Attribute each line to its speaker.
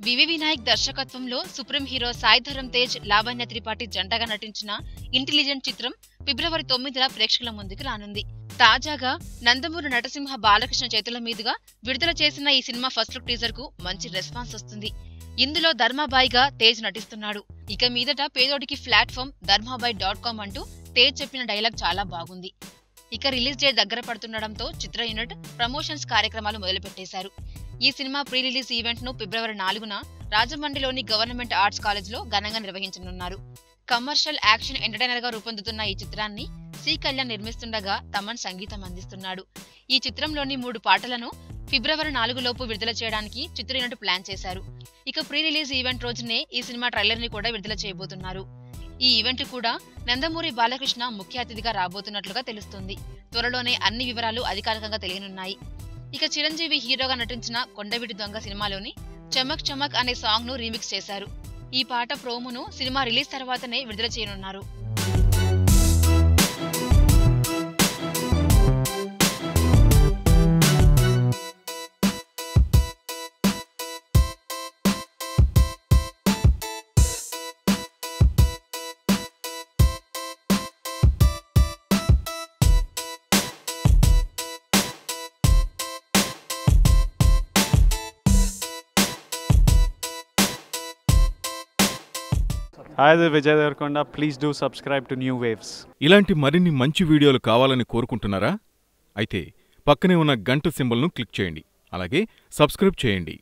Speaker 1: వివి వినాయక్ దర్శకత్వంలో supreme hero Sai Dharam Tej, Lavanya Tripathi జంటగా నటించిన ఇంటెలిజెంట్ చిత్రం ఫిబ్రవరి 9న ప్రేక్షకుల ముందుకు రానుంది. తాజాగా నందమూరి నటసింహ బాలకృష్ణ చేతుల మీదుగా విడుదల చేసిన ఈ సినిమా ఫస్ట్ లుక్ టీజర్ కు మంచి రెస్పాన్స్ వస్తుంది. ఇందులో ధర్మాబాయిగా తేజ్ నటిస్తున్నాడు. ఇక మీదట పేదోడికి ప్లాట్ఫామ్ ధర్మాబాయ్.com అంటూ తేజ్ చెప్పిన డైలాగ్ చాలా బాగుంది. ఇక రిలీజ్ డేట్ దగ్గర పడుతుండటంతో చిత్ర యూనిట్ ప్రమోషన్స్ కార్యక్రమాలు మొదలుపెట్టేశారు. ఈ సినిమా ప్రీ రిలీజ్ ఈవెంట్ ను ఫిబ్రవరి 4న రాజమండ్రిలోని గవర్నమెంట్ ఆర్ట్స్ కాలేజ్ లో ఘనంగా నిర్వహించనున్నారు. కమర్షియల్ యాక్షన్ ఎంటర్టైనర్ గా రూపొందుతున్న ఈ చిత్రాన్ని సి కళ్యాణ్ నిర్మిస్తుండగా తమన్ సంగీతం అందిస్తున్నాడు. ఈ చిత్రంలోని 3 పాటలను ఫిబ్రవరి 4 లోపు విడుదల చేయడానికి చిత్ర యూనిట్ ప్లాన్ చేశారు. ఇక ప్రీ రిలీజ్ ఈవెంట్ రోజునే ఈ సినిమా ట్రైలర్ ని కూడా విడుదల చేయబోతున్నారు. ఈ ఈవెంట్ కూడా నందమూరి బాలకృష్ణ ముఖ్య అతిథిగా రాబోతున్నట్లుగా తెలుస్తుంది. త్వరలోనే అన్ని వివరాలు అధికారికంగా తెలియనున్నాయి. ఇక చిరంజీవి హీరోగా నటించిన కొండవీటి దొంగ సినిమాలోని చమక్ చమక్ అనే సాంగ్ ను రీమిక్స్ చేశారు. ఈ పాట ప్రోమోను సినిమా రిలీజ్ తర్వాతనే విడుదల చేయనున్నారు.
Speaker 2: Hi, this is Vijay Devarkonda. Please do subscribe to New Waves.
Speaker 3: ఇలాంటి మరిన్ని మంచి వీడియోలు కావాలని కోరుకుంటున్నారా? అయితే పక్కనే ఉన్న గంట సింబల్ను క్లిక్ చేయండి. అలాగే సబ్స్క్రైబ్ చేయండి.